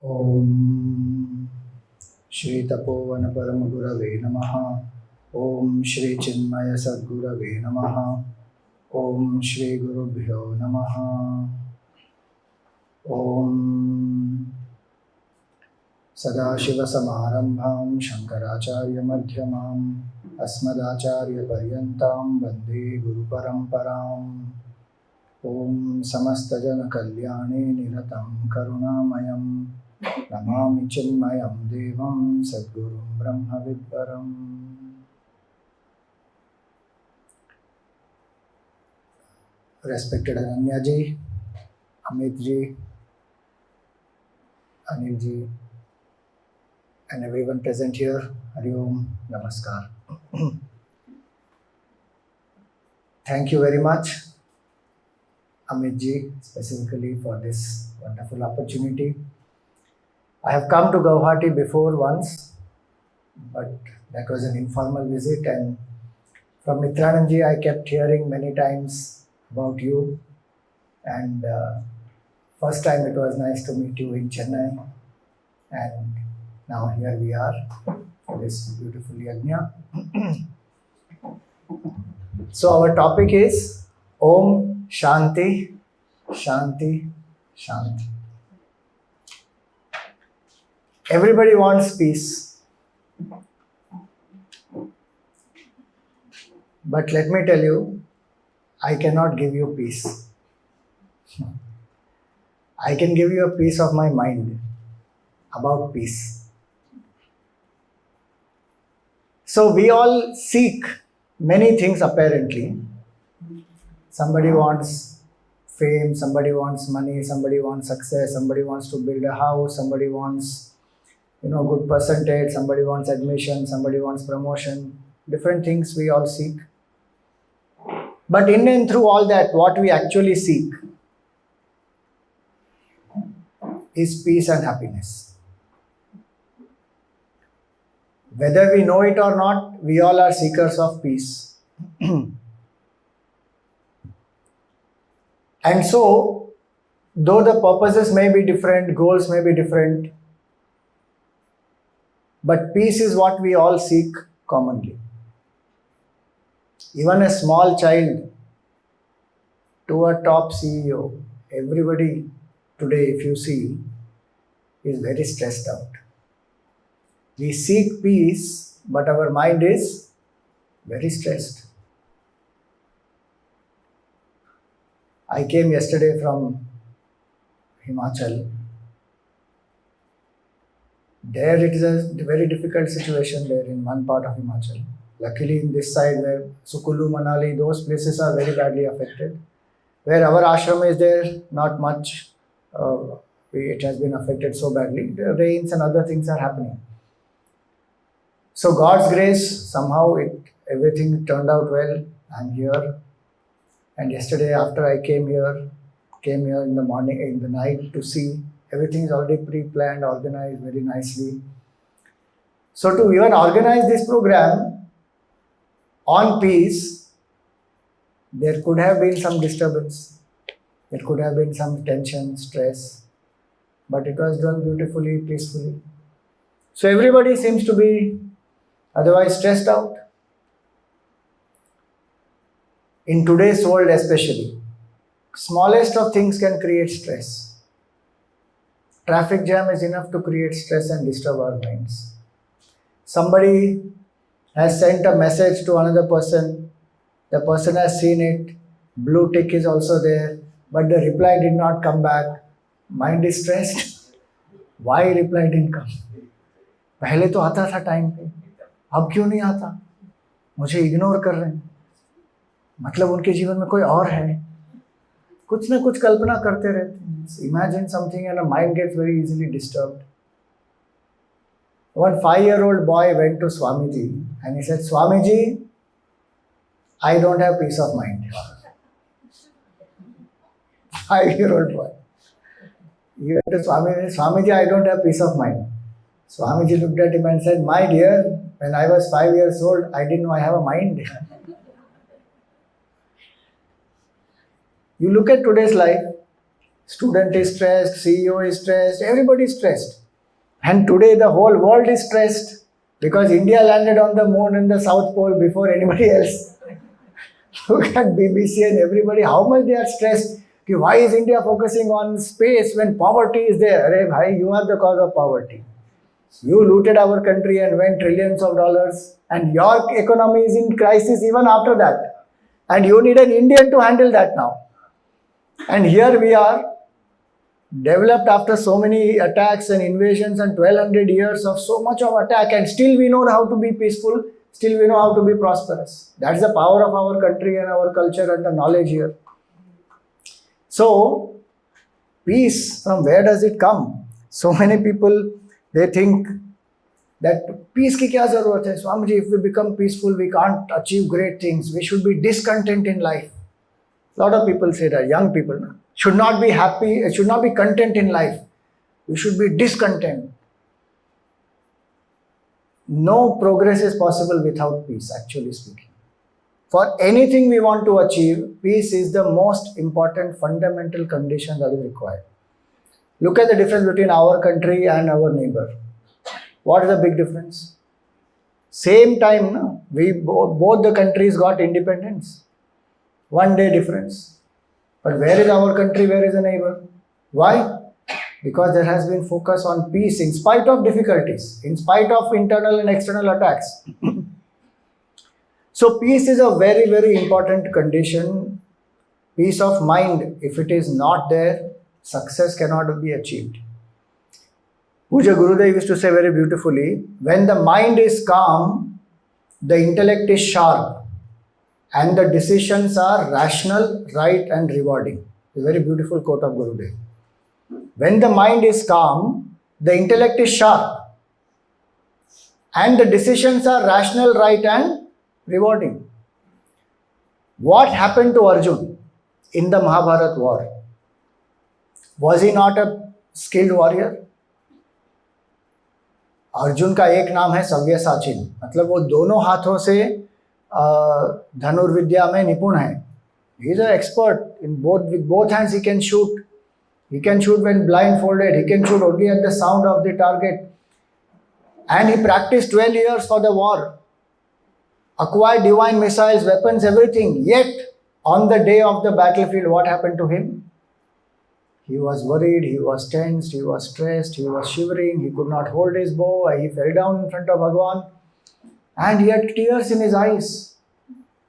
Om Shri Tapovan Paramagurave Namaha. Om Shri Chinmaya Sadgurave Namaha. Om Shri Gurubhyo Namaha. Om Sadashivasamarambham Shankaracharya Madhyamam Asmadacharya Paryantam Vande Guru Paramparam. Om Samastajana Kalyane Niratam Karunamayam Namami Chinmayam Devam Sadgurum Brahma Vidvaram. Respected Ananya ji, Amit ji, Anil ji, and everyone present here, Hari Om, Namaskar. Thank you very much, Amit ji, specifically for this wonderful opportunity. I have come to Guwahati before once, but that was an informal visit, and from Mitranand ji I kept hearing many times about you, and first time it was nice to meet you in Chennai, and now here we are for this beautiful yajna. So our topic is Om Shanti, Shanti, Shanti. Everybody wants peace. But let me tell you, I cannot give you peace. I can give you a piece of my mind about peace. So we all seek many things apparently. Somebody wants fame, somebody wants money, somebody wants success, somebody wants to build a house, somebody wants good percentage, somebody wants admission, somebody wants promotion. Different things we all seek. But in and through all that, what we actually seek is peace and happiness. Whether we know it or not, we all are seekers of peace. And so, though the purposes may be different, goals may be different, but peace is what we all seek commonly. Even a small child to a top CEO, everybody today, if you see, is very stressed out. We seek peace, but our mind is very stressed. I came yesterday from Himachal. There it is a very difficult situation there in one part of Himachal. Luckily in this side where Sukulu, Manali, those places are very badly affected. Where our ashram is there, not much. It has been affected so badly. The rains and other things are happening. So God's grace, somehow everything turned out well. I'm here. And yesterday after I came here in the morning, in the night to see, everything is already pre-planned, organized very nicely. So to even organize this program on peace, there could have been some disturbance. There could have been some tension, stress. But it was done beautifully, peacefully. So everybody seems to be otherwise stressed out. In today's world especially, smallest of things can create stress. Traffic jam is enough to create stress and disturb our minds. Somebody has sent a message to another person. The person has seen it. Blue tick is also there. But the reply did not come back. Mind is stressed. Why reply didn't come? पहले तो आता था time पे, अब क्यों नहीं आता? मुझे इग्नोर कर रहे हैं. मतलब उनके जीवन में कोई और है. कुछ ना कुछ कल्पना करते रहते हैं. Imagine something and a mind gets very easily disturbed. One 5-year-old boy went to Swamiji and he said, Swamiji, I don't have peace of mind. 5-year-old boy. He went to Swamiji, Swamiji, I don't have peace of mind. Swamiji looked at him and said, my dear, when I was 5 years old, I didn't know I have a mind. You look at today's life, Student is stressed, CEO is stressed, everybody is stressed. And today the whole world is stressed because India landed on the moon in the South Pole before anybody else. Look at BBC and everybody, how much they are stressed. Why is India focusing on space when poverty is there? Arey bhai, you are the cause of poverty. You looted our country and went trillions of dollars, and your economy is in crisis even after that. And you need an Indian to handle that now. And here we are, developed after so many attacks and invasions and 1200 years of so much of attack, and still we know how to be peaceful, still we know how to be prosperous. That's the power of our country and our culture and the knowledge here. So, peace, from where does it come? So many people, they think that peace ki kya zarurat hai? Swamiji, if we become peaceful, we can't achieve great things. We should be discontent in life. A lot of people say that, young people should not be happy, should not be content in life. You should be discontent. No progress is possible without peace, actually speaking. For anything we want to achieve, peace is the most important fundamental condition that is required. Look at the difference between our country and our neighbor. What is the big difference? Same time, no? Both the countries got independence. 1 day difference. But where is our country? Where is the neighbor? Why? Because there has been focus on peace in spite of difficulties, in spite of internal and external attacks. So peace is a very, very important condition. Peace of mind, if it is not there, success cannot be achieved. Puja Gurudev used to say very beautifully, when the mind is calm, the intellect is sharp, and the decisions are rational, right, and rewarding. A very beautiful quote of Gurudev. When the mind is calm, the intellect is sharp, and the decisions are rational, right, and rewarding. What happened to Arjuna in the Mahabharata war? Was he not a skilled warrior? Arjun का एक नाम है सव्यसाचिन, मतलब वो दोनों हाथों से धनुर्विद्या में निपुण है. He is an expert in both. With both hands he can shoot. He can shoot when blindfolded. He can shoot only at the sound of the target. And he practiced 12 years for the war. Acquired divine missiles, weapons, everything. Yet, on the day of the battlefield, what happened to him? He was worried, he was tensed, he was stressed, he was shivering, he could not hold his bow, he fell down in front of Bhagwan. And he had tears in his eyes,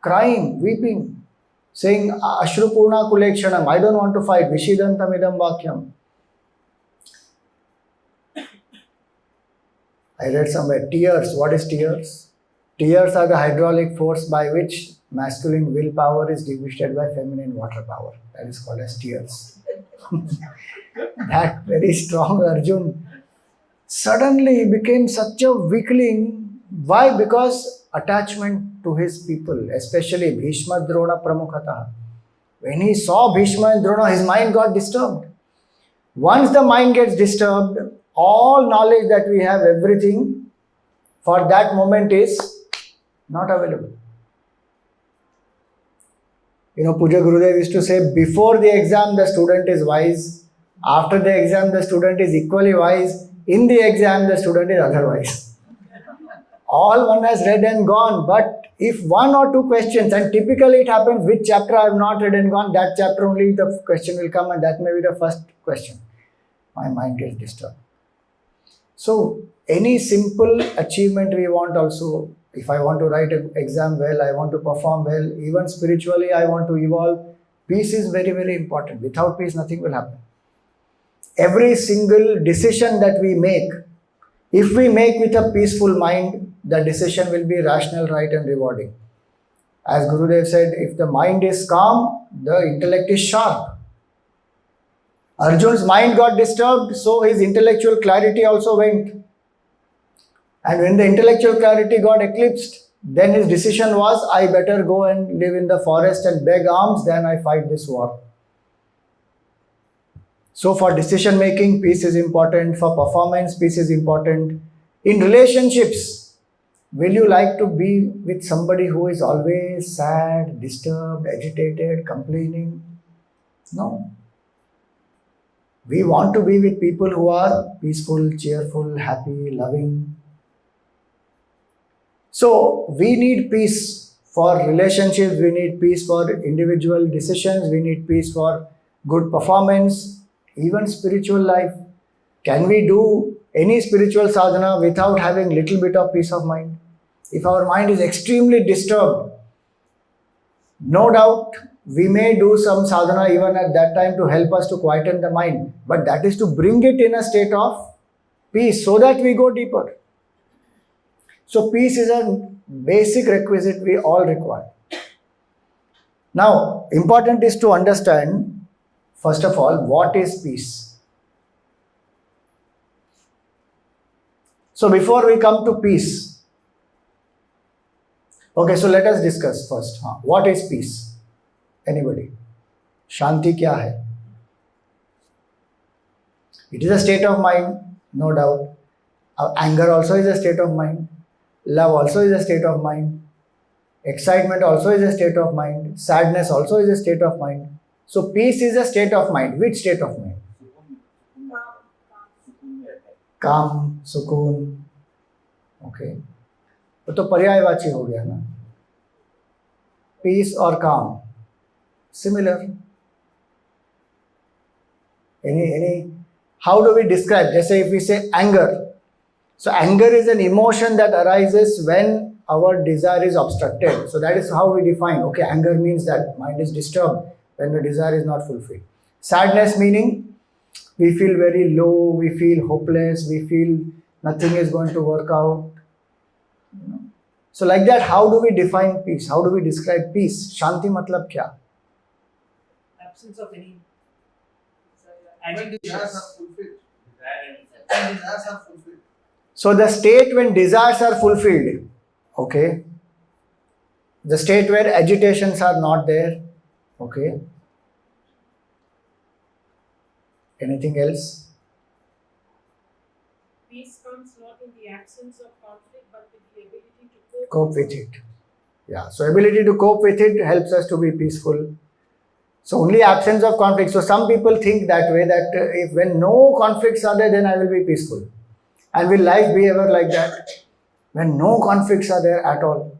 crying, weeping, saying, Ashrupurna kulekshanam, I don't want to fight, Vishidantam idam vakyam. I read somewhere, tears. What is tears? Tears are the hydraulic force by which masculine willpower is defeated by feminine water power. That is called as tears. That very strong Arjun suddenly became such a weakling. Why? Because attachment to his people, especially Bhishma Drona Pramukhata. When he saw Bhishma and Drona, his mind got disturbed. Once the mind gets disturbed, all knowledge that we have, everything for that moment is not available. You know, Puja Gurudev used to say, before the exam, the student is wise. After the exam, the student is equally wise. In the exam, the student is otherwise. All one has read and gone. But if one or two questions, and typically it happens, which chapter I have not read and gone, that chapter only the question will come, and that may be the first question. My mind gets disturbed. So, any simple achievement we want also, if I want to write an exam well, I want to perform well, even spiritually I want to evolve, peace is very, very important. Without peace, nothing will happen. Every single decision that we make, if we make with a peaceful mind, the decision will be rational, right, and rewarding. As Gurudev said, if the mind is calm, the intellect is sharp. Arjun's mind got disturbed, so his intellectual clarity also went. And when the intellectual clarity got eclipsed, then his decision was, I better go and live in the forest and beg alms than I fight this war. So for decision making, peace is important. For performance, peace is important. In relationships, will you like to be with somebody who is always sad, disturbed, agitated, complaining? No. We want to be with people who are peaceful, cheerful, happy, loving. So we need peace for relationships, we need peace for individual decisions, we need peace for good performance, even spiritual life. Can we do any spiritual sadhana without having little bit of peace of mind? If our mind is extremely disturbed, no doubt we may do some sadhana even at that time to help us to quieten the mind, but that is to bring it in a state of peace so that we go deeper. So peace is a basic requisite we all require. Now, important is to understand, first of all, what is peace. So before we come to peace, okay, so let us discuss first. What is peace? Anybody? Shanti kya hai? It is a state of mind, no doubt. Anger also is a state of mind. Love also is a state of mind. Excitement also is a state of mind. Sadness also is a state of mind. So peace is a state of mind. Which state of mind? Calm, sukoon. Okay. तो पर्यायवाची हो गया ना. Peace or calm. Similar. Any. How do we describe? Just say if we say anger. So anger is an emotion that arises when our desire is obstructed. So that is how we define. Okay, anger means that mind is disturbed when the desire is not fulfilled. Sadness meaning we feel very low, we feel hopeless, we feel nothing is going to work out. So like that, how do we define peace? How do we describe peace? Shanti matlab kya? Absence of any desires are fulfilled. Desires are fulfilled. So the state when desires are fulfilled, okay, the state where agitations are not there, okay. Anything else? Peace comes not in the absence of conflict, but with the ability to Cope with it. Yeah, so ability to cope with it helps us to be peaceful. So only absence of conflict. So some people think that way, that if when no conflicts are there, then I will be peaceful. And will life be ever like that? When no conflicts are there at all.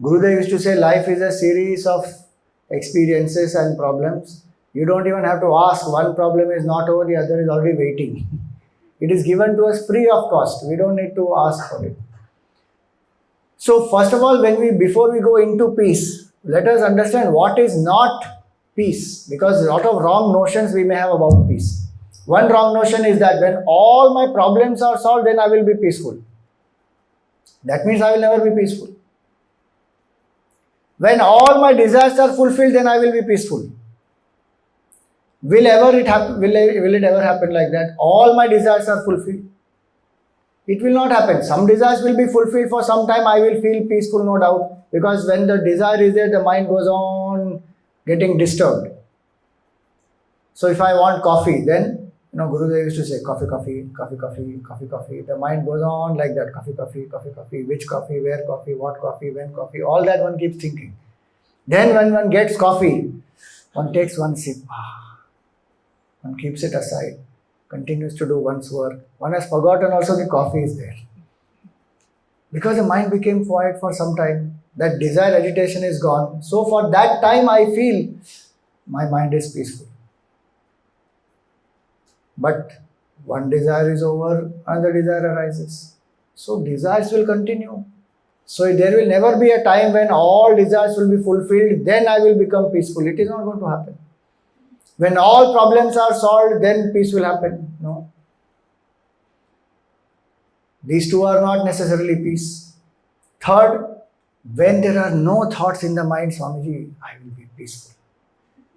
Gurudev used to say life is a series of experiences and problems. You don't even have to ask. One problem is not over, the other is already waiting. It is given to us free of cost. We don't need to ask for it. So first of all, before we go into peace, let us understand what is not peace. Because a lot of wrong notions we may have about peace. One wrong notion is that when all my problems are solved, then I will be peaceful. That means I will never be peaceful. When all my desires are fulfilled, then I will be peaceful. Will it ever happen like that? All my desires are fulfilled. It will not happen. Some desires will be fulfilled for some time. I will feel peaceful, no doubt. Because when the desire is there, the mind goes on getting disturbed. So if I want coffee, then Gurudev used to say coffee. The mind goes on like that. Coffee. Which coffee, where coffee, what coffee, when coffee. All that one keeps thinking. Then when one gets coffee, one takes one sip. One keeps it aside. Continues to do one's work. One has forgotten also the coffee is there. Because the mind became quiet for some time. That desire agitation is gone. So for that time I feel my mind is peaceful. But one desire is over, another desire arises. So desires will continue. So there will never be a time when all desires will be fulfilled, then I will become peaceful. It is not going to happen. When all problems are solved, then peace will happen. No. These two are not necessarily peace. Third, when there are no thoughts in the mind, Swamiji, I will be peaceful.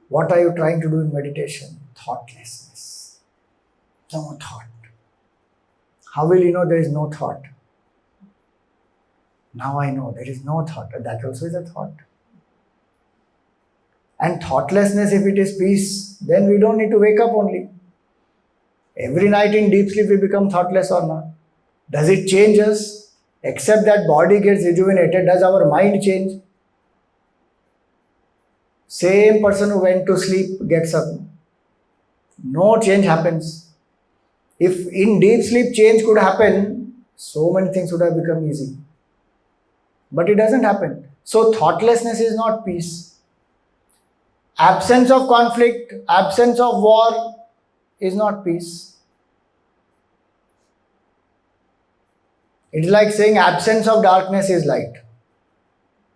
What are you trying to do in meditation? Thoughtlessness. No thought. How will you know there is no thought? Now I know there is no thought. That also is a thought. And thoughtlessness, if it is peace, then we don't need to wake up only. Every night in deep sleep we become thoughtless or not? Does it change us? Except that body gets rejuvenated, does our mind change? Same person who went to sleep gets up. No change happens. If in deep sleep change could happen, so many things would have become easy. But it doesn't happen. So thoughtlessness is not peace. Absence of conflict, absence of war is not peace. It's like saying absence of darkness is light.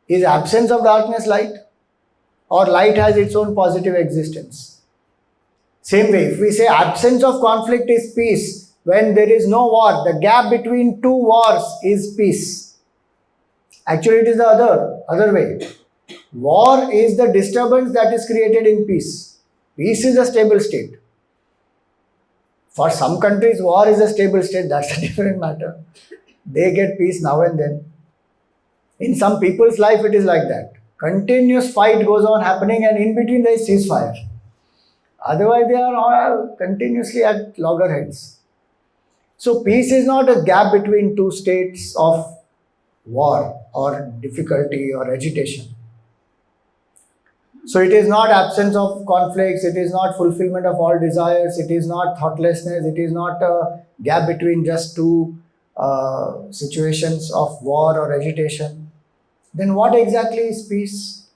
Is absence of darkness light? Or light has its own positive existence? Same way, if we say absence of conflict is peace, when there is no war, the gap between two wars is peace. Actually, it is the other way. War is the disturbance that is created in peace. Peace is a stable state. For some countries, war is a stable state. That's a different matter. They get peace now and then. In some people's life, it is like that. Continuous fight goes on happening, and in between there is ceasefire. Otherwise, they are all continuously at loggerheads. So, peace is not a gap between two states of war or difficulty or agitation. So, it is not absence of conflicts, it is not fulfillment of all desires, it is not thoughtlessness, it is not a gap between just two situations of war or agitation. Then, what exactly is peace?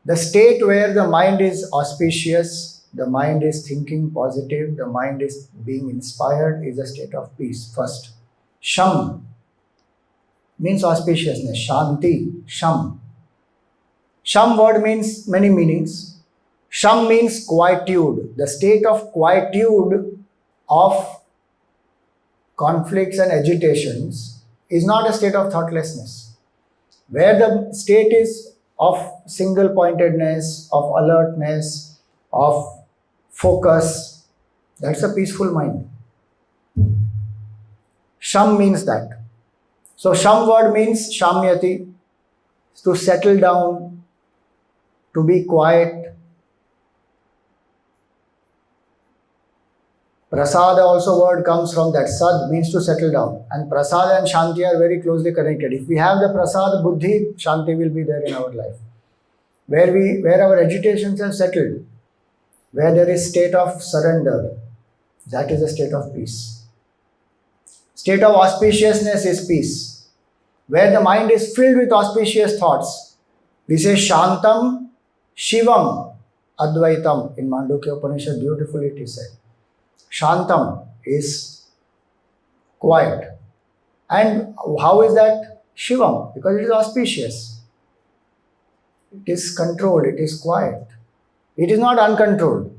The state where the mind is auspicious, the mind is thinking positive, the mind is being inspired is a state of peace. First, Sham means auspiciousness. Shantih, Sham. Sham word means many meanings. Sham means quietude, the state of quietude of conflicts and agitations is not a state of thoughtlessness. Where the state is of single pointedness, of alertness, of focus, that's a peaceful mind. Sham means that. So Sham word means Shamyati, to settle down, to be quiet. Prasada also word comes from that. Sad means to settle down. And prasada and shanti are very closely connected. If we have the prasada buddhi, shanti will be there in our life. Where our agitations have settled, where there is state of surrender, that is a state of peace. State of auspiciousness is peace. Where the mind is filled with auspicious thoughts, we say Shantam, Shivam, Advaitam. In Mandukya Upanishad, beautifully it is said. Shantam is quiet. And how is that? Shivam, because it is auspicious. It is controlled, it is quiet. It is not uncontrolled.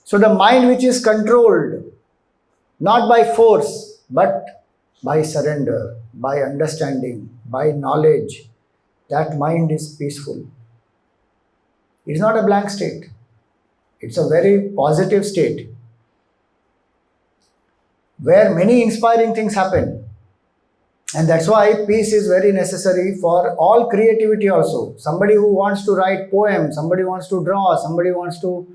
So the mind which is controlled, not by force, but by surrender, by understanding, by knowledge, that mind is peaceful. It is not a blank state. It's a very positive state where many inspiring things happen. And that's why peace is very necessary for all creativity also. Somebody who wants to write poems, somebody wants to draw, somebody wants to,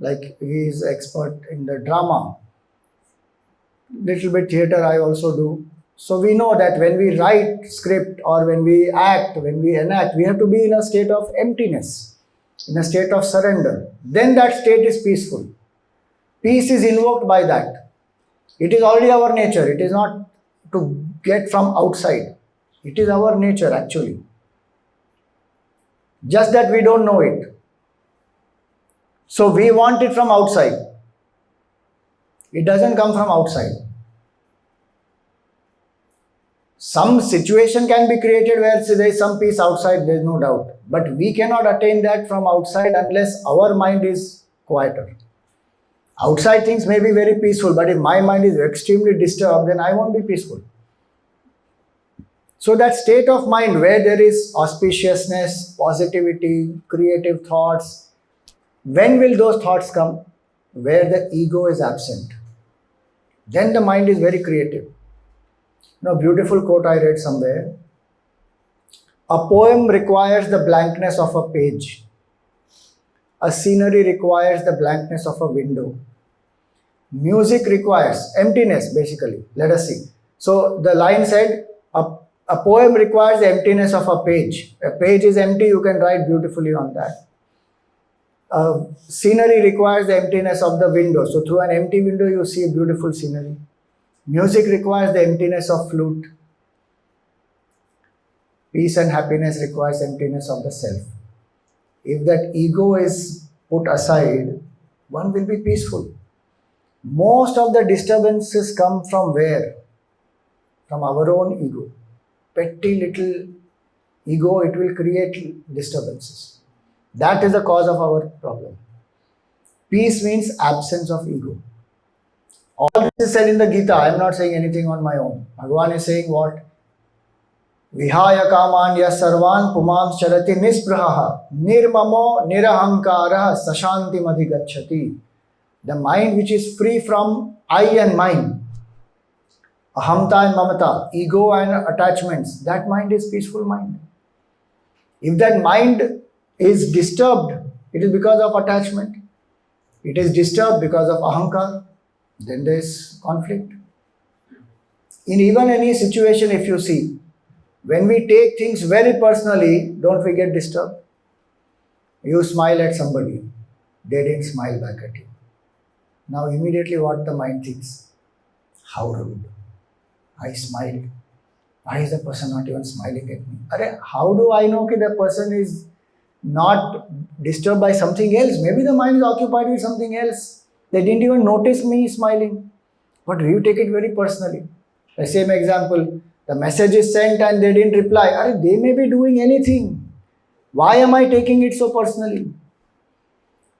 like he is expert in the drama. Little bit theater I also do. So we know that when we write script or when we act, when we enact, we have to be in a state of emptiness, in a state of surrender. Then that state is peaceful. Peace is invoked by that. It is already our nature. It is not to get from outside. It is our nature actually. Just that we don't know it. So we want it from outside. It doesn't come from outside. Some situation can be created where there is some peace outside, there is no doubt. But we cannot attain that from outside unless our mind is quieter. Outside things may be very peaceful, but if my mind is extremely disturbed, then I won't be peaceful. So that state of mind where there is auspiciousness, positivity, creative thoughts, when will those thoughts come? Where the ego is absent. Then the mind is very creative. Beautiful quote I read somewhere. A poem requires the blankness of a page. A scenery requires the blankness of a window. Music requires emptiness, basically. Let us see. So the line said, a poem requires the emptiness of a page. A page is empty, you can write beautifully on that. Scenery requires the emptiness of the window. So through an empty window, you see beautiful scenery. Music requires the emptiness of flute. Peace and happiness requires emptiness of the self. If that ego is put aside, one will be peaceful. Most of the disturbances come from where? From our own ego. Petty little ego, it will create disturbances. That is the cause of our problem. Peace means absence of ego. All this is said in the Gita. I am not saying anything on my own. Bhagavan is saying what? Vihaya kaman sarvan pumam charati nispraha nirmamo nirahankara sashanti madhigacchati. The mind which is free from I and mine, ahamta and mamata, ego and attachments, that mind is peaceful mind. If that mind is disturbed, it is because of attachment. It is disturbed because of ahankar, then there is conflict. In even any situation, if you see, when we take things very personally, don't we get disturbed? You smile at somebody, they didn't smile back at you. Now immediately what the mind thinks? How rude. I smiled. Why is the person not even smiling at me? Arey, how do I know that the person is not disturbed by something else? Maybe the mind is occupied with something else. They didn't even notice me smiling. But you take it very personally. The same example, the message is sent and they didn't reply. Arey, they may be doing anything. Why am I taking it so personally?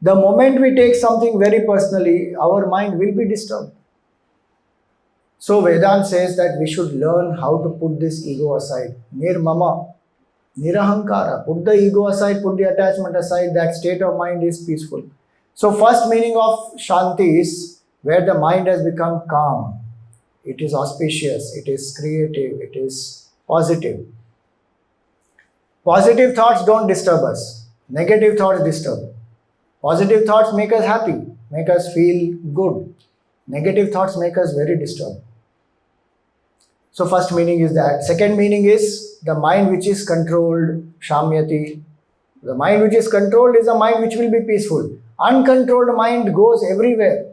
The moment we take something very personally, our mind will be disturbed. So Vedanta says that we should learn how to put this ego aside. Nirmama, nirahankara. Put the ego aside, put the attachment aside. That state of mind is peaceful. So first meaning of Shantih is where the mind has become calm. It is auspicious, it is creative, it is positive. Positive thoughts don't disturb us. Negative thoughts disturb. Positive thoughts make us happy, make us feel good. Negative thoughts make us very disturbed. So first meaning is that. Second meaning is the mind which is controlled, shamyati. The mind which is controlled is a mind which will be peaceful. Uncontrolled mind goes everywhere.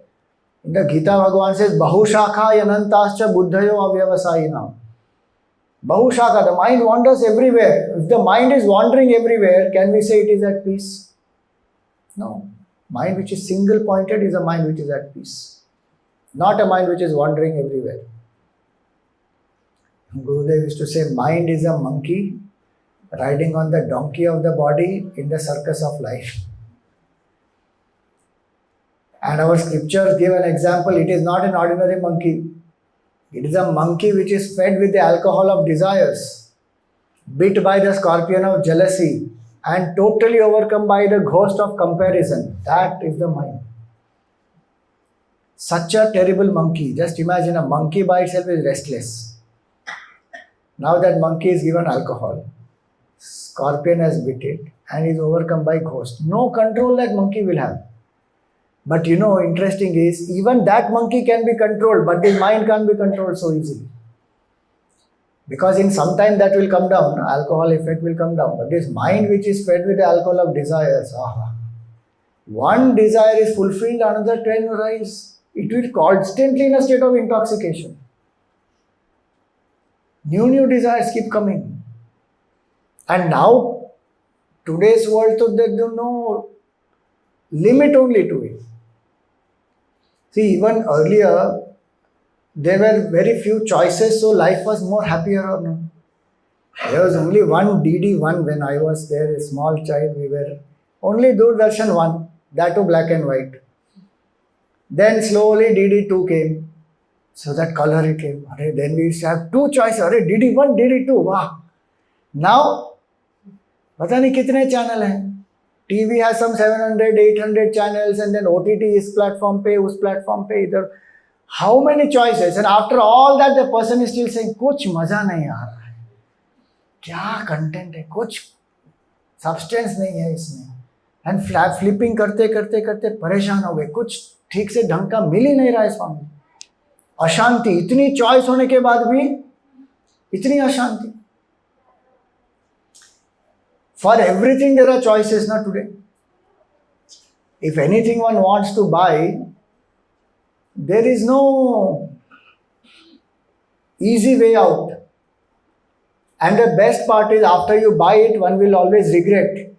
In the Gita, Bhagavan says, Bahushakha yanantascha buddhayo avyavasayinam. Bahushakha, the mind wanders everywhere. If the mind is wandering everywhere, can we say it is at peace? No. Mind which is single pointed is a mind which is at peace. Not a mind which is wandering everywhere. Gurudev used to say, mind is a monkey riding on the donkey of the body in the circus of life. And our scriptures give an example. It is not an ordinary monkey. It is a monkey which is fed with the alcohol of desires, bit by the scorpion of jealousy, and totally overcome by the ghost of comparison. That is the mind. Such a terrible monkey. Just imagine a monkey by itself is restless. Now that monkey is given alcohol. Scorpion has bit it and is overcome by ghost. No control that monkey will have. But interesting is, even that monkey can be controlled, but his mind can't be controlled so easily. Because in some time that will come down, alcohol effect will come down. But this mind which is fed with the alcohol of desires, one desire is fulfilled, another 10 arise. It will constantly in a state of intoxication. New desires keep coming. And now, today's world, so there's no limit only to it. See, even earlier, there were very few choices, so life was more happier or not. There was only one DD1 when I was there, a small child, we were only Doordarshan 1, that too black and white. Then slowly DD2 came. So that color it came. Then we used to have two choices. DD1, DD2, wow. Now, पता नहीं कितने channel हैं. TV has some 700, 800 channels, and then OTT is platform पे, उस platform पे इधर. How many choices? And after all that, the person is still saying, कुछ मजा नहीं आ रहा है. क्या content है? कुछ substance नहीं है इसमें. And flipping करते करते करते परेशान हो गए. कुछ ठीक से ढंग का मिल ही नहीं रहा है स्वामी. अशांति, इतनी चॉइस होने के बाद भी इतनी अशांति. For everything there are choices now today. If anything one wants to buy, there is no easy way out. And the best part is after you buy it, one will always regret.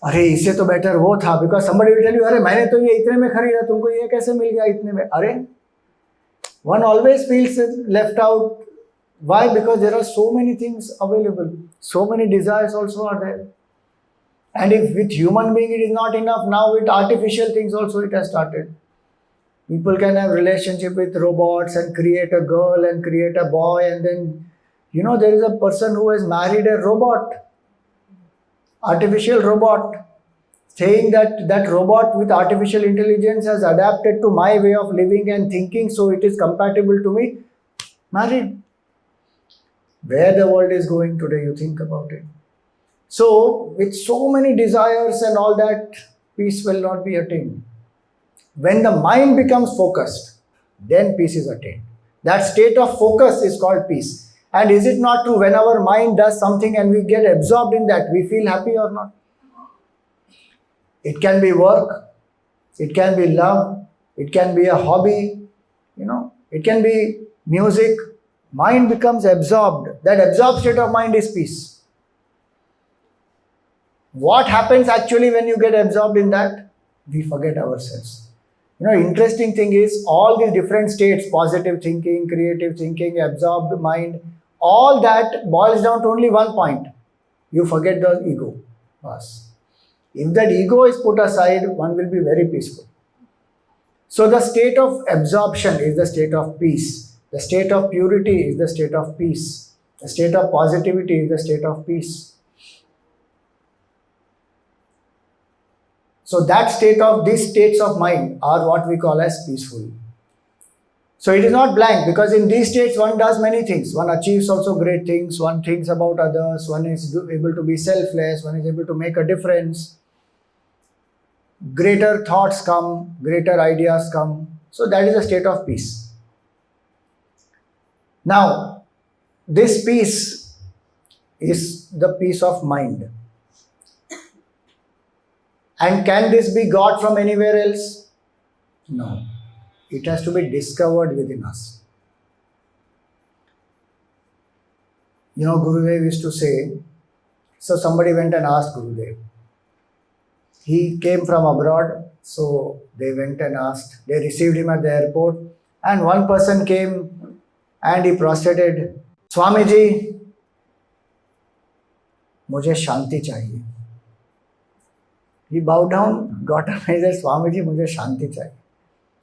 अरे इससे तो better वो था, because somebody will tell you, अरे मैंने तो ये इतने में खरीदा, तुमको ये कैसे मिल गया इतने में? अरे, one always feels left out. Why? Because there are so many things available, so many desires also are there. And if with human being it is not enough, now with artificial things also it has started. People can have relationship with robots and create a girl and create a boy, and then there is a person who has married a robot, artificial robot, saying that that robot with artificial intelligence has adapted to my way of living and thinking, so it is compatible to me. Married. Where the world is going today, you think about it. So, with so many desires and all that, peace will not be attained. When the mind becomes focused, then peace is attained. That state of focus is called peace. And is it not true, when our mind does something and we get absorbed in that, we feel happy or not? It can be work, it can be love, it can be a hobby, it can be music. Mind becomes absorbed. That absorbed state of mind is peace. What happens actually when you get absorbed in that? We forget ourselves. Interesting thing is, all these different states, positive thinking, creative thinking, absorbed mind, all that boils down to only one point. You forget the ego. Bas. If that ego is put aside, one will be very peaceful. So the state of absorption is the state of peace. The state of purity is the state of peace. The state of positivity is the state of peace. So that state of, these states of mind are what we call as peaceful. So it is not blank, because in these states one does many things. One achieves also great things, one thinks about others, one is able to be selfless, one is able to make a difference. Greater thoughts come, greater ideas come. So that is a state of peace. Now, this peace is the peace of mind. And can this be got from anywhere else? No. It has to be discovered within us. Gurudev used to say, so somebody went and asked Gurudev. He came from abroad, so they went and asked. They received him at the airport, and one person came and he prostrated, Swamiji, mujhe shanti chahiye. He bowed down, got up and said, Swamiji, mujhe shanti chahiye.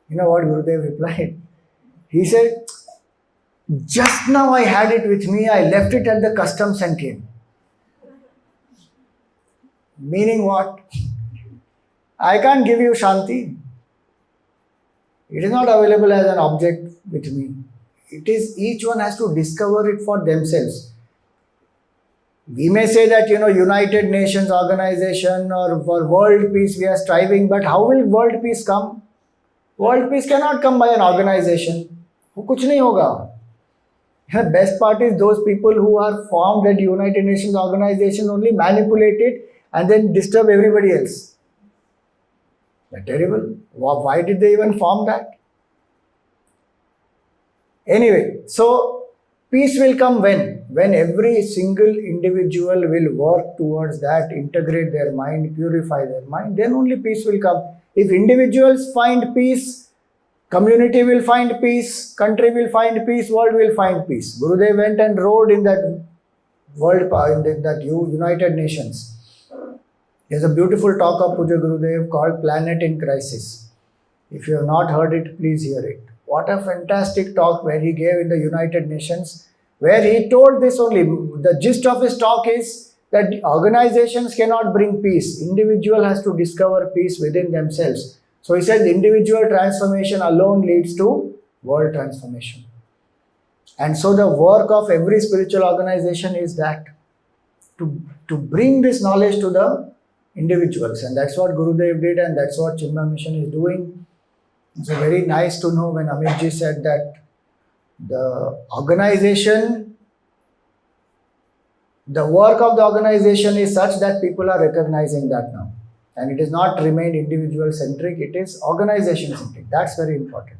You know what Gurudev replied? He said, just now I had it with me, I left it at the customs and came. Meaning what? I can't give you Shanti. It is not available as an object with me. It is, each one has to discover it for themselves. We may say that, United Nations organization or for world peace we are striving, but how will world peace come? World peace cannot come by an organization. वो कुछ नहीं होगा. The best part is those people who are formed at United Nations organization only manipulate it and then disturb everybody else. That's terrible. Why did they even form that? Anyway, so peace will come when? When every single individual will work towards that, integrate their mind, purify their mind, then only peace will come. If individuals find peace, community will find peace, country will find peace, world will find peace. Gurudev went and rode in that world, in that United Nations. There's a beautiful talk of Puja Gurudev called Planet in Crisis. If you have not heard it, please hear it. What a fantastic talk where he gave in the United Nations, where he told this only. The gist of his talk is that organizations cannot bring peace. Individual has to discover peace within themselves. So he said individual transformation alone leads to world transformation. And so the work of every spiritual organization is that, to bring this knowledge to the individuals. And that's what Gurudev did, and that's what Chinmaya Mission is doing. It's very nice to know when Amitji said that the organization, the work of the organization is such that people are recognizing that now. And it is not remained individual centric, it is organization centric. That's very important.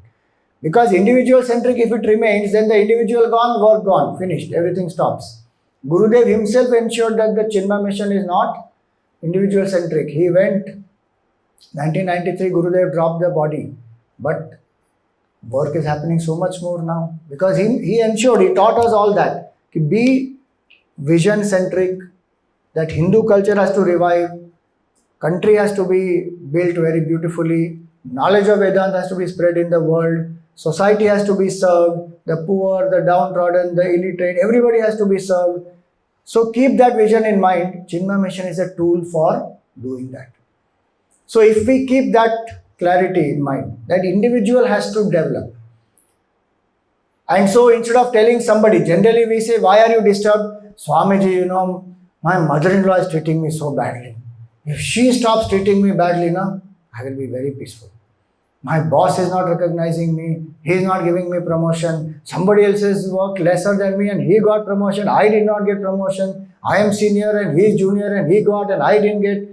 Because individual centric, if it remains, then the individual gone, work gone, finished, everything stops. Gurudev himself ensured that the Chinmaya mission is not individual centric. He went 1993, Gurudev dropped the body, but work is happening so much more now because he ensured, he taught us all that. Be vision centric, that Hindu culture has to revive, country has to be built very beautifully, knowledge of Vedanta has to be spread in the world, society has to be served, the poor, the downtrodden, the illiterate, everybody has to be served. So keep that vision in mind. Chinmaya mission is a tool for doing that. So if we keep that clarity in mind, that individual has to develop. And so instead of telling somebody, generally we say, why are you disturbed? Swamiji, my mother-in-law is treating me so badly. If she stops treating me badly, I will be very peaceful. My boss is not recognizing me. He is not giving me promotion. Somebody else has worked lesser than me and he got promotion. I did not get promotion. I am senior and he is junior and he got and I didn't get.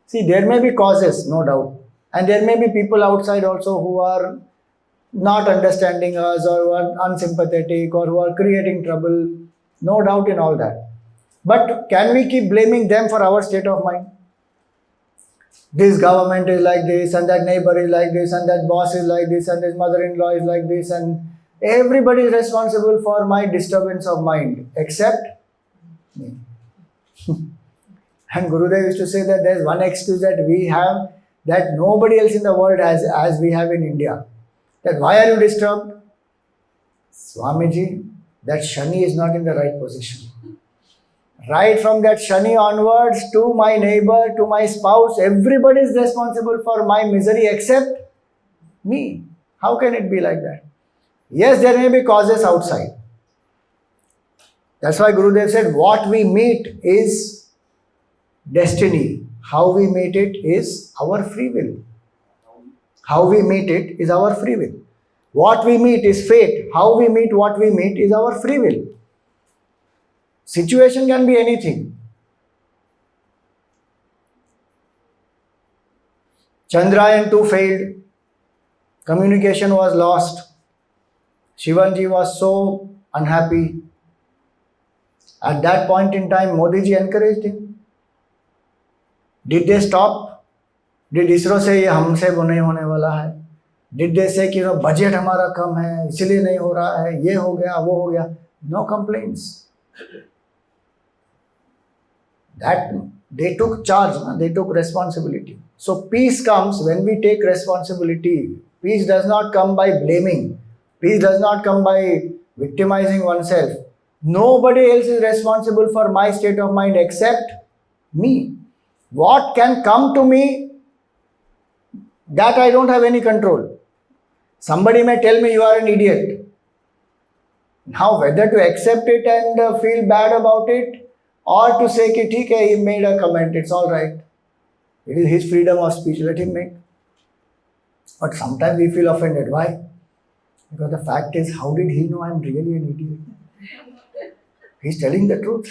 See, there may be causes, no doubt. And there may be people outside also who are not understanding us or who are unsympathetic or who are creating trouble. No doubt in all that. But can we keep blaming them for our state of mind? This government is like this and that neighbor is like this and that boss is like this and his mother-in-law is like this and everybody is responsible for my disturbance of mind except me. And Gurudev used to say that there's one excuse that we have that nobody else in the world has as we have in India. That why are you disturbed? Swamiji, that Shani is not in the right position. Right from that Shani onwards to my neighbor, to my spouse, everybody is responsible for my misery except me. How can it be like that? Yes, there may be causes outside. That's why Gurudev said, what we meet is destiny. How we meet it is our free will. How we meet it is our free will. What we meet is fate. How we meet what we meet is our free will. Situation can be anything. Chandrayaan 2 failed. Communication was lost. Shivanji was so unhappy. At that point in time, Modi ji encouraged him. Did they stop? Did ISRO say ये हमसे नहीं होने वाला है? Did they say कि budget हमारा कम है इसलिए नहीं हो रहा है, ये हो गया वो हो गया? No complaints. That they took charge, they took responsibility. So peace comes when we take responsibility. Peace does not come by blaming. Peace does not come by victimizing oneself. Nobody else is responsible for my state of mind except me. What can come to me, that I don't have any control. Somebody may tell me you are an idiot. Now whether to accept it and feel bad about it or to say कि ठीक है, he made a comment, it's all right. It is his freedom of speech, let him make. But sometimes we feel offended. Why? Because the fact is, how did he know I am really an idiot? He's telling the truth.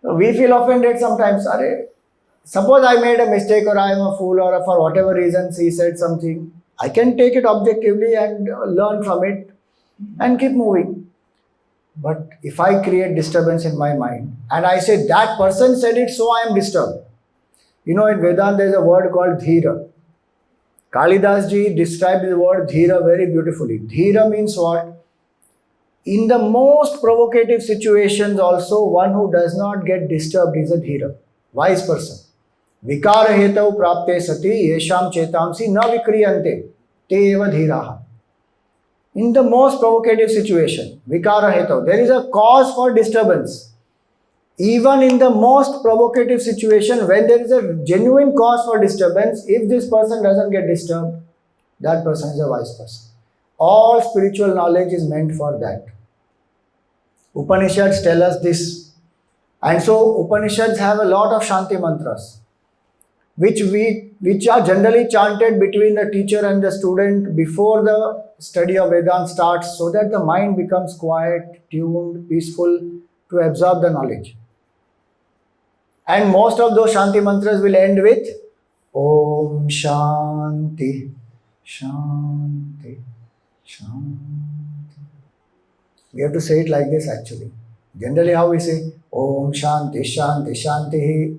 So we feel offended sometimes. Suppose I made a mistake or I am a fool or for whatever reasons he said something. I can take it objectively and learn from it and keep moving. But if I create disturbance in my mind and I say that person said it, so I am disturbed. In Vedanta there is a word called dhira. Kalidas ji described the word dhira very beautifully. Dhira means what? In the most provocative situations also, one who does not get disturbed is a dhira, wise person. Vikara hetau prapte sati yesham chetamsi na vikriyante te eva dhiraha. In the most provocative situation, vikara hetau, there is a cause for disturbance. Even in the most provocative situation, when there is a genuine cause for disturbance, if this person doesn't get disturbed, that person is a wise person. All spiritual knowledge is meant for that. Upanishads tell us this. And so Upanishads have a lot of Shantih mantras, which are generally chanted between the teacher and the student before the study of Vedanta starts, so that the mind becomes quiet, tuned, peaceful to absorb the knowledge. And most of those Shanti mantras will end with Om Shanti, Shanti, Shanti. We have to say it like this actually. Generally, how we say Om Shanti, Shanti, Shanti.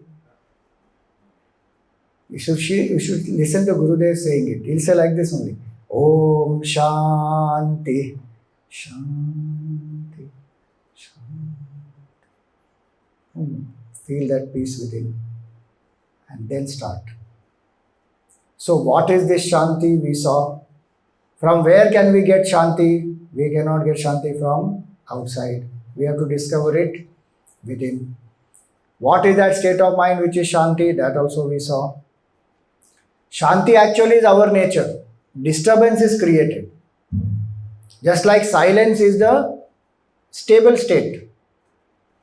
You should listen to Gurudev saying it. He'll say like this only. Om Shanti, Shanti, Shanti. Feel that peace within and then start. So what is this Shanti we saw? From where can we get Shanti? We cannot get Shanti from outside. We have to discover it within. What is that state of mind which is Shanti? That also we saw. Shanti actually is our nature. Disturbance is created. Just like silence is the stable state.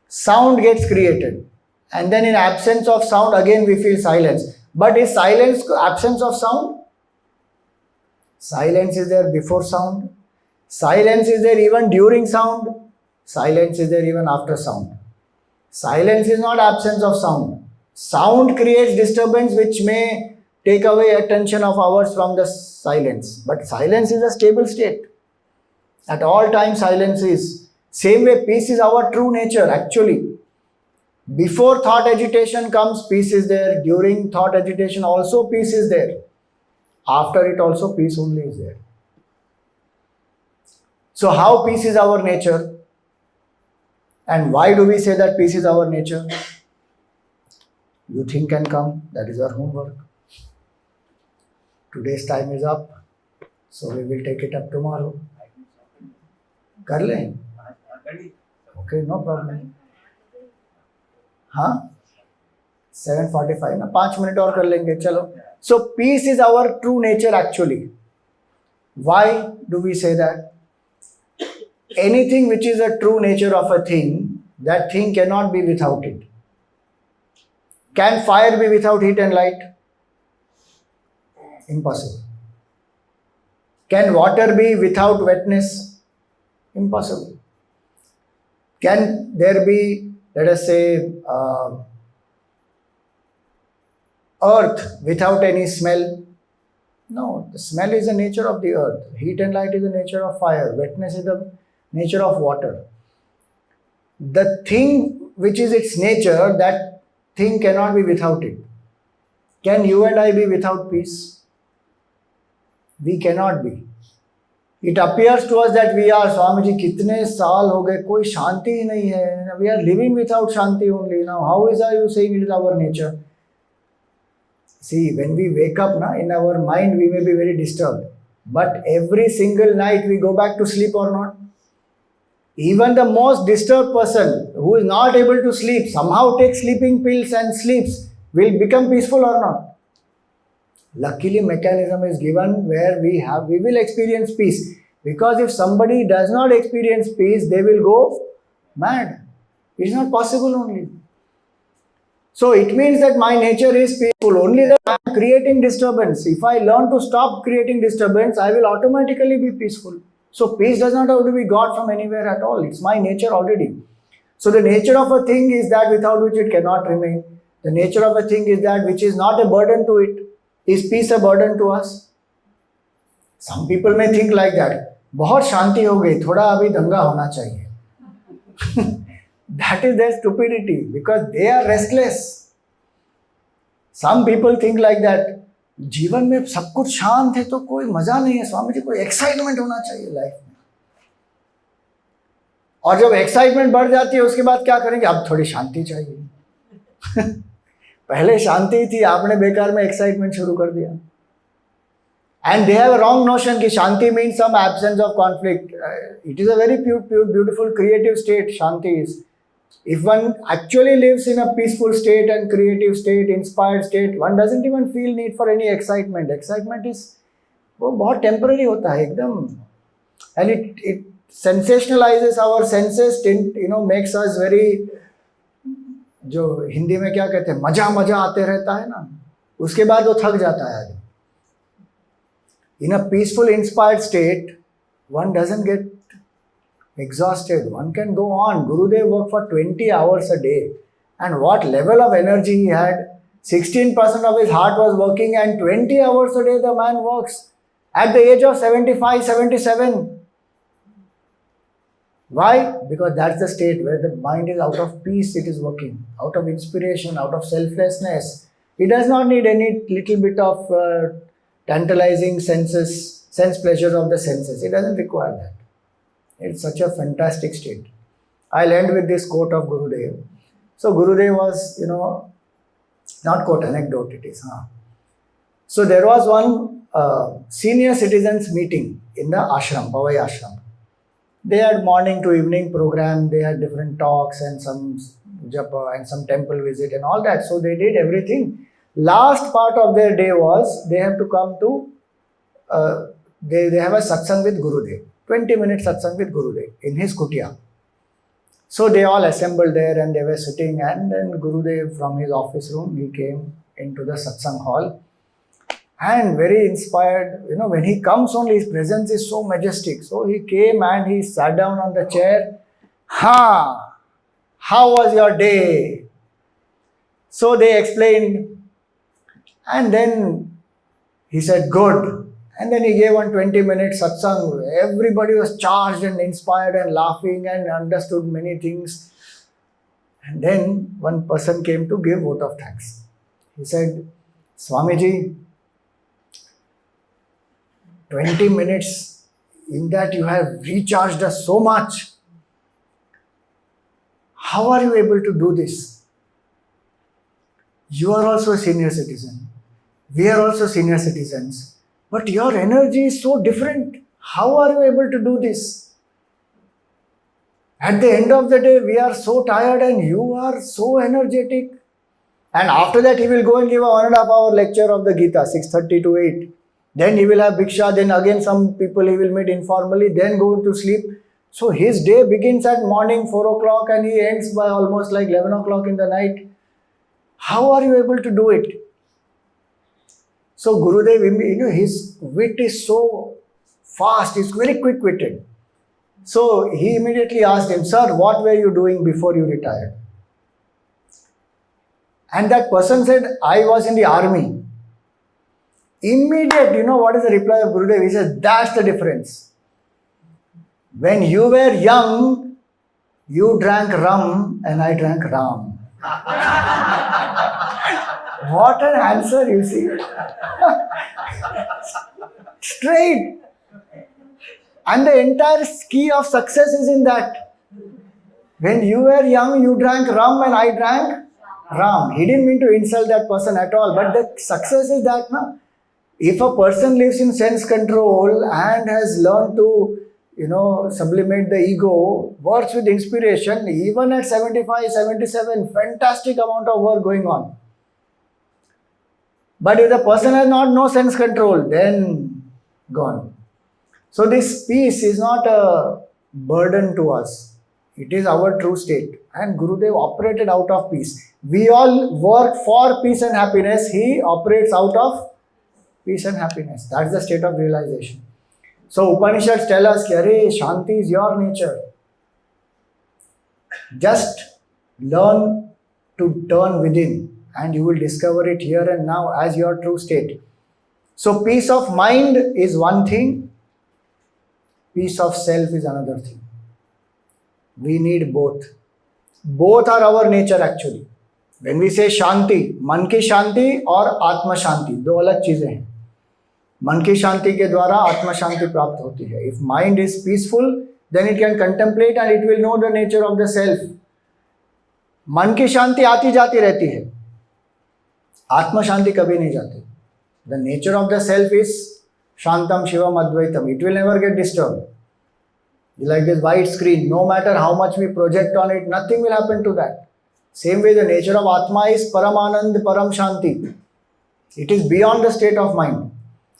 Sound gets created. And then in absence of sound, again we feel silence. But is silence absence of sound? Silence is there before sound. Silence is there even during sound. Silence is there even after sound. Silence is not absence of sound. Sound creates disturbance which may take away attention of ours from the silence. But silence is a stable state. At all times silence is. Same way peace is our true nature actually. Before thought agitation comes, peace is there. During thought agitation also peace is there. After it also peace only is there. So how peace is our nature? And why do we say that peace is our nature? You think and come, that is our homework. Today's time is up, so we will take it up tomorrow. कर लें? Okay, no problem. हाँ 7:45 ना 5 minute और कर लेंगे चलो. So peace is our true nature actually. Why do we say that? Anything which is a true nature of a thing, that thing cannot be without it. Can fire be without heat and light? Impossible. Can water be without wetness? Impossible. Can there be, let us say, earth without any smell? No, the smell is the nature of the earth. Heat and light is the nature of fire. Wetness is the nature of water. The thing which is its nature, that thing cannot be without it. Can you and I be without peace? We cannot be. It appears to us that we are, Swamiji, कितने साल हो गए कोई शांति ही नहीं है. We are living without shanti only now. How is you saying it is our nature? See, when we wake up, in our mind we may be very disturbed. But every single night we go back to sleep or not? Even the most disturbed person who is not able to sleep somehow takes sleeping pills and sleeps, will become peaceful or not? Luckily, mechanism is given where we will experience peace. Because if somebody does not experience peace, they will go mad. It's not possible only. So it means that my nature is peaceful. Only that I am creating disturbance. If I learn to stop creating disturbance, I will automatically be peaceful. So peace does not have to be got from anywhere at all. It's my nature already. So the nature of a thing is that without which it cannot remain. The nature of a thing is that which is not a burden to it. Is peace a burden to us? Some people may think like that. बहुत शांति हो गई, थोड़ा अभी दंगा होना चाहिए. That is their stupidity because they are restless. Some people think like that. जीवन में सब कुछ शांत है तो कोई मजा नहीं है स्वामी जी, कोई एक्साइटमेंट होना चाहिए लाइफ में. और जब एक्साइटमेंट बढ़ जाती है उसके बाद क्या करेंगे, अब थोड़ी शांति चाहिए. पहले शांति थी, आपने बेकार में एक्साइटमेंट शुरू कर दिया. And they have a wrong notion कि shanti means some absence of conflict. It is a very beautiful creative state shanti is. If one actually lives in a peaceful state and creative state, inspired state, one doesn't even feel need for any excitement. Excitement is वो बहुत temporary होता है एकदम. And it sensationalizes our senses, makes us very, जो हिंदी में क्या कहते हैं, मजा मजा आते रहता है ना, उसके बाद वो थक जाता है आदमी. In a peaceful inspired state, one doesn't get exhausted. One can go on. Gurudev worked for 20 hours a day And what level of energy he had. 16% of his heart was working, and 20 hours a day the man works at the age of 75, 77. Why? Because that's the state where the mind is out of peace, it is working, out of inspiration, out of selflessness. It does not need any little bit of tantalizing sense pleasure of the senses. It doesn't require that. It's such a fantastic state. I'll end with this quote of Gurudev. So Gurudev was, not quote, anecdote it is. So there was one senior citizens meeting in the ashram, Pavai ashram. They had morning to evening program, they had different talks and some japa and some temple visit and all that. So they did everything. Last part of their day was they have to come to, they have a satsang with Gurudev. 20 minutes satsang with Gurudev in his kutia. So they all assembled there and they were sitting, and then Gurudev from his office room, he came into the satsang hall. And very inspired, when he comes only, his presence is so majestic. So he came and he sat down on the chair. How was your day? So they explained. And then he said, good. And then he gave one 20-minute satsang. Everybody was charged and inspired and laughing and understood many things. And then one person came to give vote of thanks. He said, Swamiji, 20 minutes, in that you have recharged us so much. How are you able to do this? You are also a senior citizen. We are also senior citizens. But your energy is so different. How are you able to do this? At the end of the day, we are so tired and you are so energetic. And after that, he will go and give a 1.5 hour lecture of the Gita, 6:30 to 8. Then he will have Bhiksha, then again some people he will meet informally, then go to sleep. So his day begins at morning 4 o'clock and he ends by almost like 11 o'clock in the night. How are you able to do it? So Gurudev, his wit is so fast, he's very quick-witted. So he immediately asked him, sir, what were you doing before you retired? And that person said, I was in the army. Immediate, what is the reply of Gurudev? He says, that's the difference. When you were young, you drank rum and I drank ram. What an answer, you see. Straight. And the entire key of success is in that. When you were young, you drank rum and I drank ram. He didn't mean to insult that person at all, but the success is that, if a person lives in sense control and has learned to, sublimate the ego, works with inspiration, even at 75, 77, fantastic amount of work going on. But if the person has not no sense control, then gone. So this peace is not a burden to us. It is our true state. And Gurudev operated out of peace. We all work for peace and happiness. He operates out of peace and happiness. That's the state of realization. So Upanishads tell us, Shantih is your nature. Just learn to turn within and you will discover it here and now as your true state. So peace of mind is one thing, peace of self is another thing. We need both. Both are our nature actually. When we say Shanti, मन की शांति और आत्मा शांति दो अलग चीजें हैं. मन की शांति के द्वारा आत्मा शांति प्राप्त होती है. If mind is peaceful, then it can contemplate and it will know the nature of the self. मन की शांति आती जाती रहती है, आत्मा शांति कभी नहीं जाती. The nature of the self is Shantam Shivam Advaitam. It will never get disturbed. Like this white screen, no matter how much we project on it, nothing will happen to that. Same way the nature of Atma is Paramanand, Param Shanti. It is beyond the state of mind.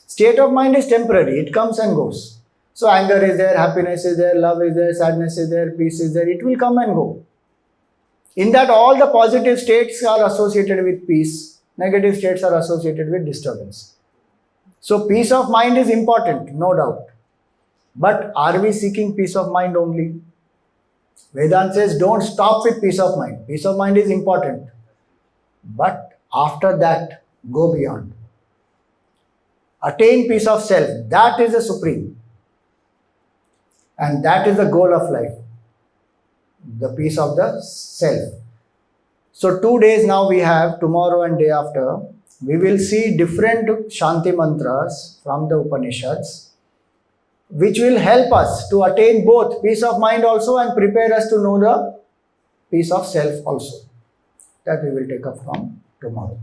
State of mind is temporary, it comes and goes. So anger is there, happiness is there, love is there, sadness is there, peace is there, it will come and go. In that all the positive states are associated with peace, negative states are associated with disturbance. So peace of mind is important, no doubt. But are we seeking peace of mind only? Vedanta says don't stop with peace of mind. Peace of mind is important. But after that, go beyond. Attain peace of self. That is the supreme. And that is the goal of life. The peace of the self. So 2 days now we have, tomorrow and day after, we will see different Shanti mantras from the Upanishads, which will help us to attain both peace of mind also and prepare us to know the peace of self also. That we will take up from tomorrow.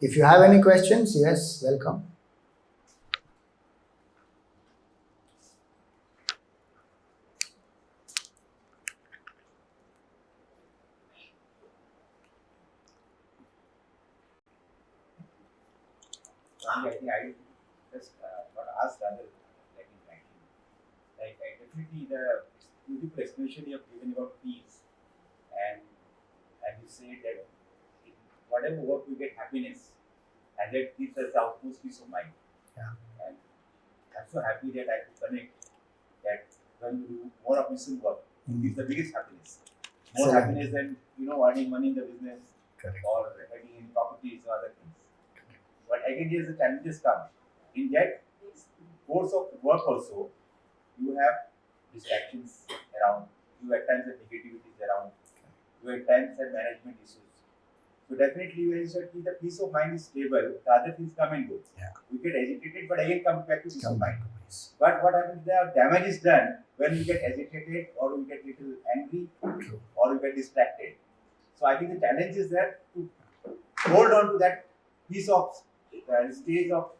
If you have any questions, yes, welcome. I think I just got asked other like in writing. Like I definitely the beautiful explanation you have given about peace, and you say that in whatever work we get happiness, and that gives us the utmost peace of mind. Yeah. And I'm so happy that I could connect that when you do more of mission work, it gives the biggest happiness. More Excellent. happiness than earning money in the business. Correct. Or having in properties or other things. But again, here's the challenges come. In that course of work also, you have distractions around, you at times have negativities around, you at times have management issues. So definitely when you say the peace of mind is stable, the other things come and go. Yeah. We get agitated, but again come back to peace Come of mind. back to peace. But what happens, the damage is done when we get agitated or we get little angry True. or we get distracted. So I think the challenge is there to hold on to that piece of state of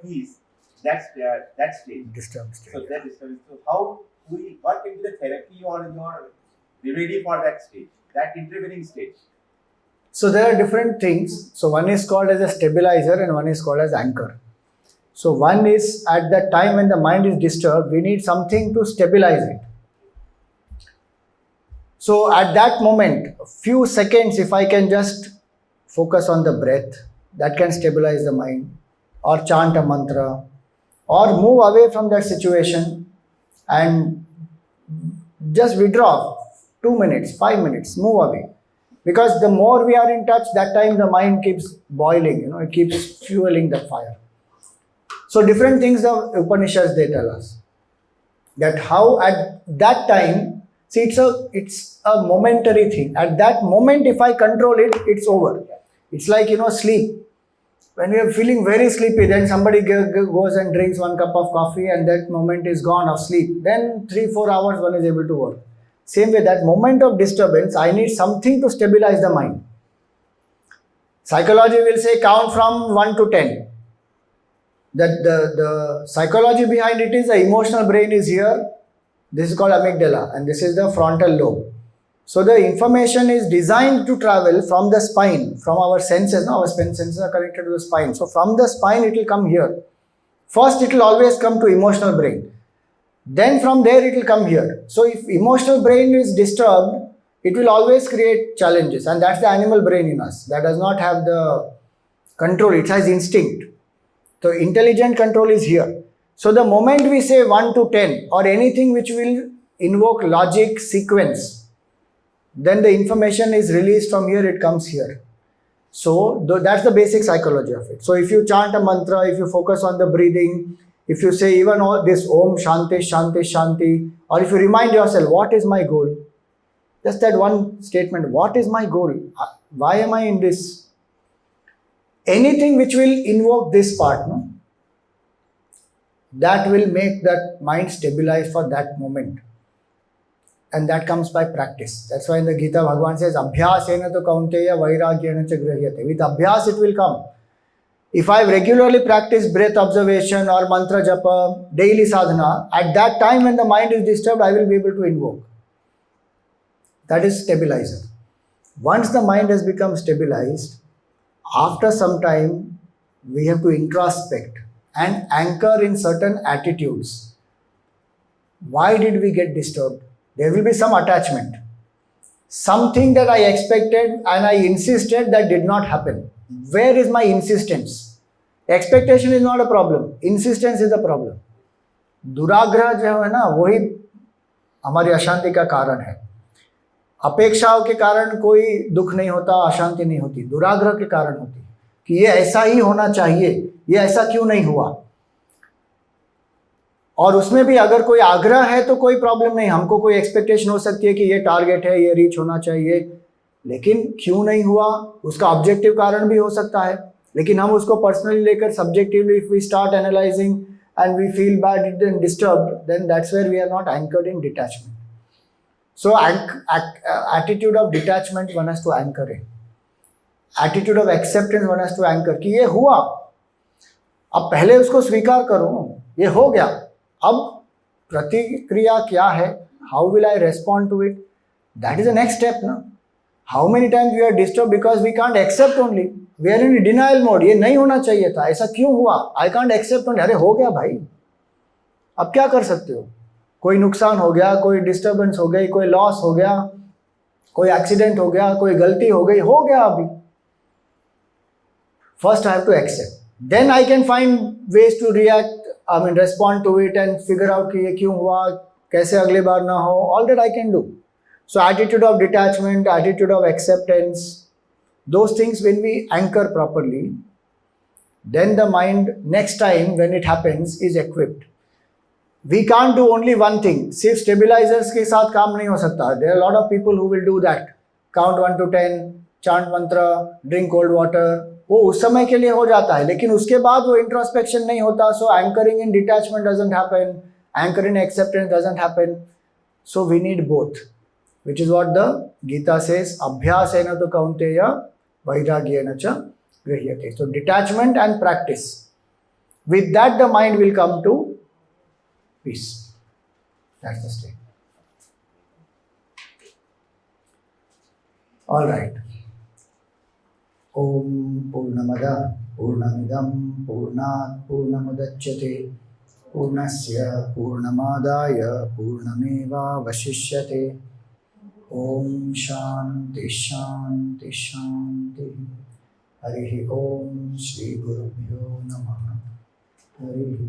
peace. That stage. Disturbed state. So that disturbance. So what can be the therapy or your remedy for that stage, that intervening stage? So there are different things. So one is called as a stabilizer and one is called as anchor. So one is at that time when the mind is disturbed, we need something to stabilize it. So at that moment, few seconds, if I can just focus on the breath, that can stabilize the mind, or chant a mantra, or move away from that situation and just withdraw 2 minutes, 5 minutes, move away. Because the more we are in touch, that time the mind keeps boiling, it keeps fueling the fire. So different things the Upanishads, they tell us that how at that time, see, it's a momentary thing. At that moment, if I control it, it's over. It's like, sleep. When we are feeling very sleepy, then somebody goes and drinks 1 cup of coffee and that moment is gone of sleep. Then 3-4 hours one is able to work. Same way, that moment of disturbance, I need something to stabilize the mind. Psychology will say count from 1 to 10. The psychology behind it is the emotional brain is here. This is called amygdala and this is the frontal lobe. So the information is designed to travel from the spine, from our senses. Now our senses are connected to the spine. So from the spine it will come here. First it will always come to emotional brain. Then from there it will come here. So if emotional brain is disturbed, it will always create challenges. And that's the animal brain in us. That does not have the control. It has instinct. So intelligent control is here. So the moment we say 1 to 10 or anything which will invoke logic sequence, then the information is released from here, it comes here. So that's the basic psychology of it. So if you chant a mantra, if you focus on the breathing, if you say even all this Om Shanti Shanti Shanti, or if you remind yourself, what is my goal? Just that one statement, what is my goal? Why am I in this? Anything which will invoke this part, that will make that mind stabilize for that moment. And that comes by practice. That's why in the Gita, Bhagavan says, Abhyasena to kaunteya vairagyena cha grahyate. With abhyas, it will come. If I regularly practice breath observation or mantra japa, daily sadhana, at that time when the mind is disturbed, I will be able to invoke. That is stabilizer. Once the mind has become stabilized, after some time, we have to introspect and anchor in certain attitudes. Why did we get disturbed? There will be some attachment. Something that I expected and I insisted that did not happen. Where is my insistence? Expectation is not a problem. Insistence is a problem. दुराग्रह जो है ना वही हमारी अशांति का कारण है। अपेक्षाओं के कारण कोई दुख नहीं होता, अशांति नहीं होती, दुराग्रह के कारण होती कि ये ऐसा ही होना चाहिए, ये ऐसा क्यों नहीं हुआ। और उसमें भी अगर कोई आग्रह है तो कोई प्रॉब्लम नहीं, हमको कोई एक्सपेक्टेशन हो सकती है कि ये टारगेट है, ये रीच होना चाहिए, लेकिन क्यों नहीं हुआ उसका ऑब्जेक्टिव कारण भी हो सकता है। लेकिन हम उसको पर्सनली लेकर subjectively if we start analysing and we feel bad and disturbed, then that's where we are not anchored in detachment. So attitude of detachment one has to anchor in. Attitude of acceptance one has to anchor कि ये हुआ, अब पहले उसको स्वीकार करो, ये हो गया, अब प्रतिक्रिया क्या है, how will I respond to it, that is the next step ना. How many times we are disturbed because we can't accept only, we are in denial mode, ये नहीं होना चाहिए था, ऐसा क्यों हुआ, I can't accept only, अरे हो गया भाई, अब क्या कर सकते हो, कोई नुकसान हो गया, कोई डिस्टर्बेंस हो गई, कोई लॉस हो गया, कोई एक्सीडेंट हो गया, कोई गलती हो गई, हो गया अभी. First I have to accept, then I can find ways to react, I mean respond to it and figure out कि ये क्यों हुआ, कैसे अगली बार ना हो, all that I can do. So attitude of detachment, attitude of acceptance, those things when we anchor properly, then the mind next time when it happens is equipped. We can't do only one thing, सिर्फ stabilizers के साथ काम नहीं हो सकता. There are a lot of people who will do that, count 1 to 10, chant mantra, drink cold water, वो उस समय के लिए हो जाता है, लेकिन उसके बाद वो इंट्रोस्पेक्शन नहीं होता. So anchoring in detachment doesn't happen, anchoring in acceptance doesn't happen. So we need both, which is what the Gita says, abhyasena tu kaunteya vairagyena cha grihyate. So detachment and practice, with that the mind will come to peace. That's the state. All right. Om Purnamada Purnamidam Purnat Purnamudachyate Purnasya Purnamadaya Purnameva Vashishyate. Om Shanti Shanti Shanti. Harihi Om Shri Gurubhyo Namaha. Harihi